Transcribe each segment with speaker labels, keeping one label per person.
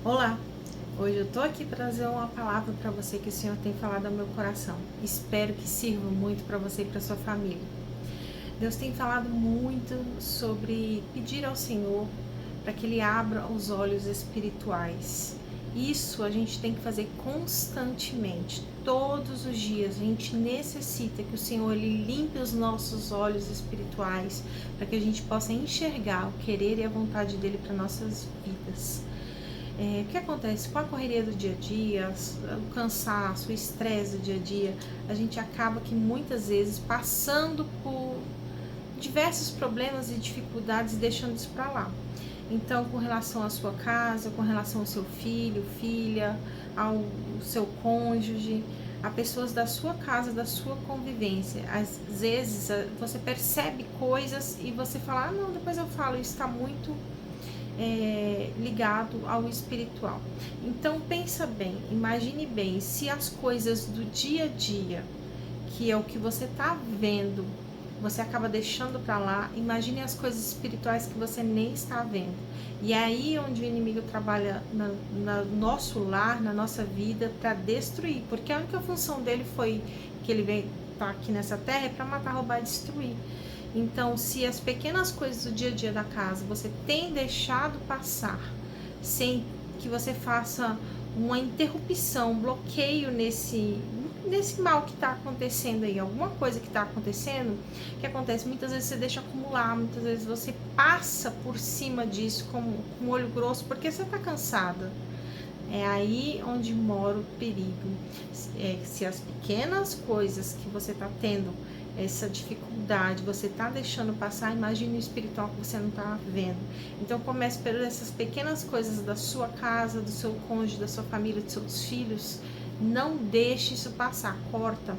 Speaker 1: Olá, hoje eu tô aqui para trazer uma palavra para você que o Senhor tem falado ao meu coração. Espero que sirva muito para você e para sua família. Deus tem falado muito sobre pedir ao Senhor para que Ele abra os olhos espirituais. Isso a gente tem que fazer constantemente, todos os dias. A gente necessita que o Senhor Ele limpe os nossos olhos espirituais para que a gente possa enxergar o querer e a vontade dEle para nossas vidas. O que acontece com a correria do dia a dia, o cansaço, o estresse do dia a dia, a gente acaba que muitas vezes passando por diversos problemas e dificuldades e deixando isso para lá. Então, com relação à sua casa, com relação ao seu filho, filha, ao seu cônjuge, a pessoas da sua casa, da sua convivência. Às vezes você percebe coisas e você fala, não, depois eu falo, isso está muito ligado ao espiritual. Então pensa bem, imagine bem, se as coisas do dia a dia, que é o que você está vendo, você acaba deixando para lá, imagine as coisas espirituais que você nem está vendo. E é aí onde o inimigo trabalha no nosso lar, na nossa vida, para destruir, porque a única função dele foi que ele veio estar aqui nessa terra é para matar, roubar e destruir. Então, se as pequenas coisas do dia a dia da casa você tem deixado passar, sem que você faça uma interrupção, um bloqueio nesse mal que está acontecendo aí, alguma coisa que está acontecendo, que acontece, muitas vezes você deixa acumular, muitas vezes você passa por cima disso com olho grosso, porque você está cansada. É aí onde mora o perigo. Se as pequenas coisas que você está tendo essa dificuldade, você está deixando passar, imagine o espiritual que você não está vendo. Então comece por essas pequenas coisas da sua casa, do seu cônjuge, da sua família, dos seus filhos. Não deixe isso passar, corta.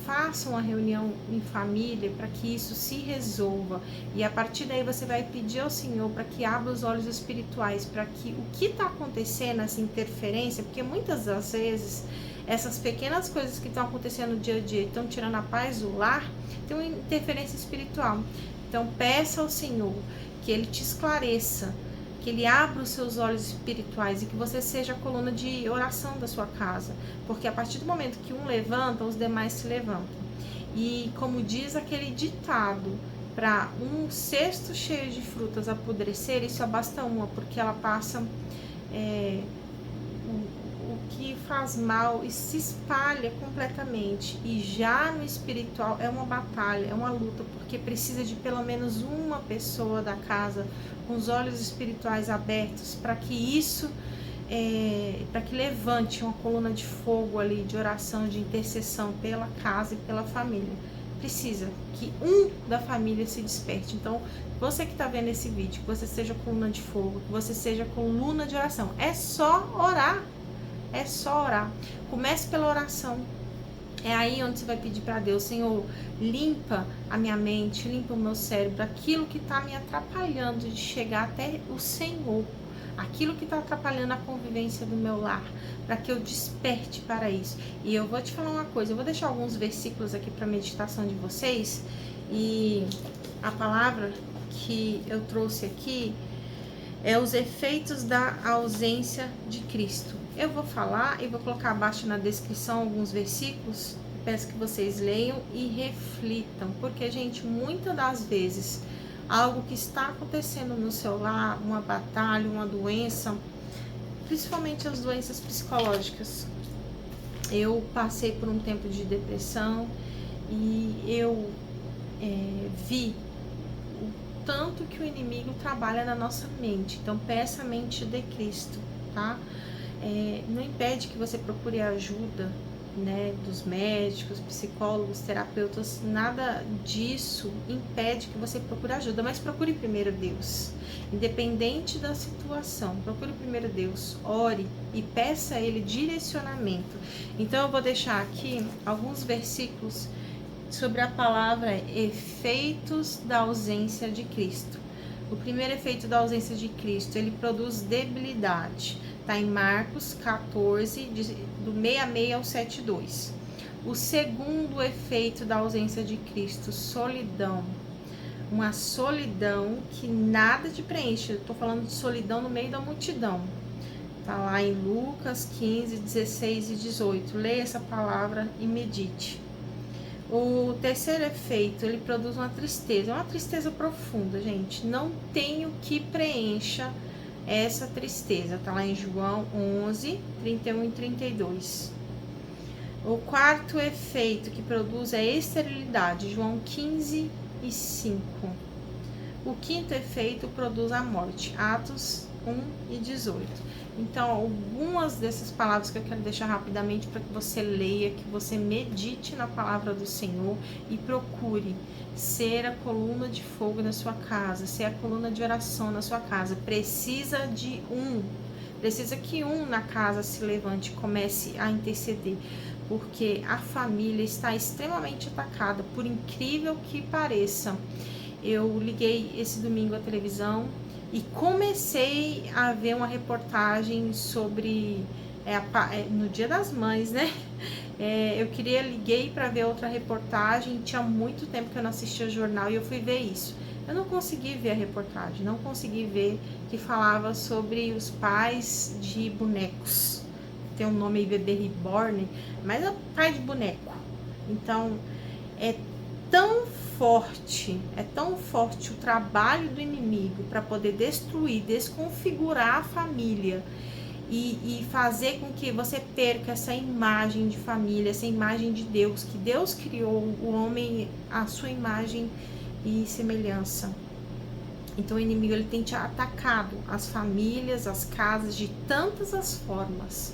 Speaker 1: Faça uma reunião em família para que isso se resolva, e a partir daí você vai pedir ao Senhor para que abra os olhos espirituais, para que o que está acontecendo, essa interferência, porque muitas das vezes essas pequenas coisas que estão acontecendo no dia a dia, estão tirando a paz do lar, tem uma interferência espiritual. Então peça ao Senhor que Ele te esclareça, que Ele abra os seus olhos espirituais e que você seja a coluna de oração da sua casa, porque a partir do momento que um levanta, os demais se levantam. E como diz aquele ditado, para um cesto cheio de frutas apodrecer, isso basta uma, porque ela passa o que faz mal e se espalha completamente. E já no espiritual é uma batalha, é uma luta, porque precisa de pelo menos uma pessoa da casa com os olhos espirituais abertos para que isso, para que levante uma coluna de fogo ali, de oração, de intercessão pela casa e pela família. Precisa que um da família se desperte. Então, você que está vendo esse vídeo, que você seja coluna de fogo, que você seja coluna de oração. É só orar. É só orar. Comece pela oração. É aí onde você vai pedir para Deus, Senhor, limpa a minha mente, limpa o meu cérebro, aquilo que está me atrapalhando de chegar até o Senhor, aquilo que está atrapalhando a convivência do meu lar, para que eu desperte para isso. E eu vou te falar uma coisa, eu vou deixar alguns versículos aqui para meditação de vocês, e a palavra que eu trouxe aqui é os efeitos da ausência de Cristo. Eu vou falar e vou colocar abaixo na descrição alguns versículos. Peço que vocês leiam e reflitam, porque, gente, muitas das vezes algo que está acontecendo no seu lar, uma batalha, uma doença, principalmente as doenças psicológicas. Eu passei por um tempo de depressão e eu vi tanto que o inimigo trabalha na nossa mente. Então peça a mente de Cristo, tá? Não impede que você procure ajuda, né, dos médicos, psicólogos, terapeutas, nada disso impede que você procure ajuda, mas procure primeiro Deus, independente da situação. Procure primeiro Deus, ore e peça a Ele direcionamento. Então eu vou deixar aqui alguns versículos sobre a palavra efeitos da ausência de Cristo. O primeiro efeito da ausência de Cristo, ele produz debilidade. Está em Marcos 14, do 66 ao 72. O segundo efeito da ausência de Cristo, solidão. uma solidão que nada te preenche. Eu tô falando de solidão no meio da multidão. Tá lá em Lucas 15, 16 e 18. Leia essa palavra e medite. O terceiro efeito, ele produz uma tristeza profunda, gente. Não tem o que preencha essa tristeza. Tá lá em João 11, 31 e 32. O quarto efeito que produz é a esterilidade, João 15 e 5. O quinto efeito produz a morte, Atos 1 e 18. Então, algumas dessas palavras que eu quero deixar rapidamente para que você leia, que você medite na palavra do Senhor e procure ser a coluna de fogo na sua casa, ser a coluna de oração na sua casa. Precisa que um na casa se levante e comece a interceder, porque a família está extremamente atacada, por incrível que pareça. Eu liguei esse domingo a televisão e comecei a ver uma reportagem sobre no Dia das Mães, né? Liguei para ver outra reportagem, tinha muito tempo que eu não assistia jornal e eu fui ver isso. Eu não consegui ver a reportagem, não consegui ver que falava sobre os pais de bonecos. Tem um nome aí, Bebê Reborn, mas é pai de boneco. Então, é tão forte o trabalho do inimigo para poder destruir, desconfigurar a família e fazer com que você perca essa imagem de família, essa imagem de Deus, que Deus criou o homem à sua imagem e semelhança. Então o inimigo ele tem te atacado as famílias, as casas de tantas as formas.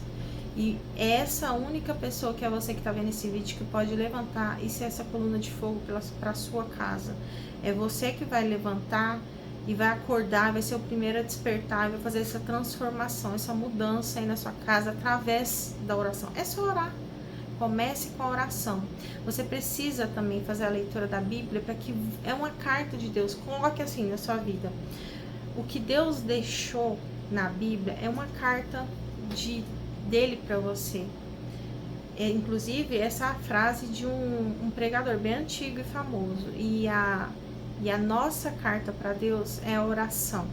Speaker 1: E essa única pessoa que é você que está vendo esse vídeo que pode levantar e ser essa coluna de fogo para a sua casa. É você que vai levantar e vai acordar, vai ser o primeiro a despertar, vai fazer essa transformação, essa mudança aí na sua casa através da oração. É só orar. Comece com a oração. Você precisa também fazer a leitura da Bíblia para que é uma carta de Deus. Coloque assim na sua vida. O que Deus deixou na Bíblia é uma carta dele para você. Inclusive, essa é a frase de um pregador bem antigo e famoso. E a nossa carta para Deus é a oração.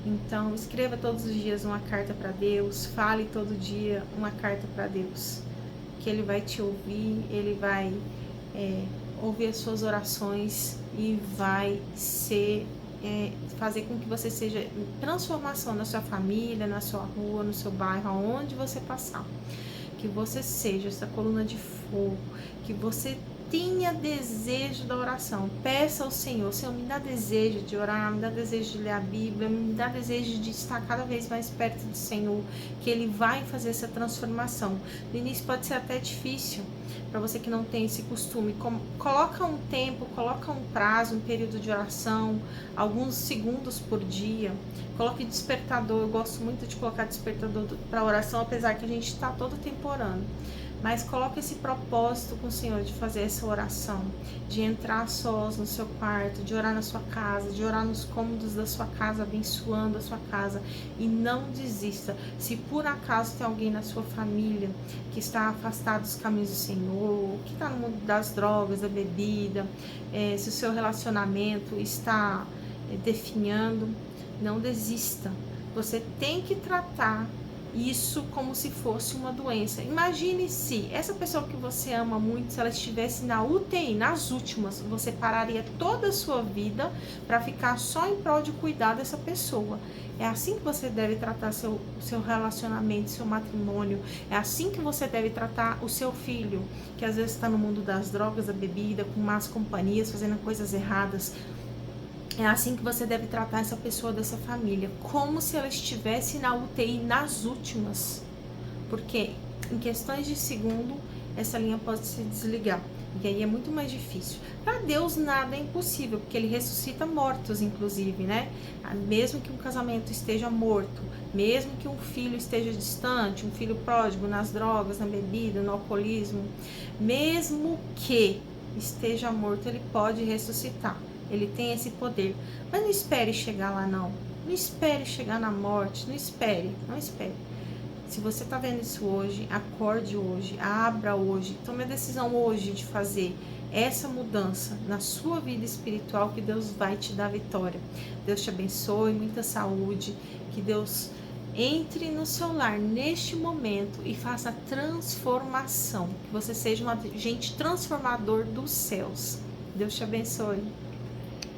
Speaker 1: Então, escreva todos os dias uma carta para Deus, fale todo dia uma carta para Deus, que Ele vai te ouvir, Ele vai ouvir as suas orações e vai fazer com que você seja transformação na sua família, na sua rua, no seu bairro, aonde você passar. Que você seja essa coluna de fogo, que você tenha desejo da oração. Peça ao Senhor, Senhor, me dá desejo de orar, me dá desejo de ler a Bíblia, me dá desejo de estar cada vez mais perto do Senhor, que Ele vai fazer essa transformação. No início pode ser até difícil, para você que não tem esse costume. Coloca um tempo, coloca um prazo, um período de oração, alguns segundos por dia. Coloque despertador, eu gosto muito de colocar despertador para oração, apesar que a gente está todo tempo orando. Mas coloque esse propósito com o Senhor de fazer essa oração, de entrar sós no seu quarto, de orar na sua casa, de orar nos cômodos da sua casa, abençoando a sua casa. E não desista. Se por acaso tem alguém na sua família que está afastado dos caminhos do Senhor, que está no mundo das drogas, da bebida, se o seu relacionamento está definhando, não desista. Você tem que tratar isso como se fosse uma doença. Imagine se essa pessoa que você ama muito, se ela estivesse na UTI, nas últimas, você pararia toda a sua vida para ficar só em prol de cuidar dessa pessoa. É assim que você deve tratar seu relacionamento, seu matrimônio. É assim que você deve tratar o seu filho, que às vezes está no mundo das drogas, da bebida, com más companhias, fazendo coisas erradas. É assim que você deve tratar essa pessoa dessa família, como se ela estivesse na UTI nas últimas. Porque em questões de segundo, essa linha pode se desligar. E aí é muito mais difícil. Para Deus nada é impossível, porque Ele ressuscita mortos, inclusive, né? Mesmo que um casamento esteja morto, mesmo que um filho esteja distante, um filho pródigo nas drogas, na bebida, no alcoolismo, mesmo que esteja morto, Ele pode ressuscitar. Ele tem esse poder. Mas não espere chegar lá, não. Não espere chegar na morte. Não espere. Se você está vendo isso hoje, acorde hoje, abra hoje, tome a decisão hoje de fazer essa mudança na sua vida espiritual, que Deus vai te dar vitória. Deus te abençoe, muita saúde, que Deus entre no seu lar neste momento e faça a transformação, que você seja um agente transformador dos céus. Deus te abençoe.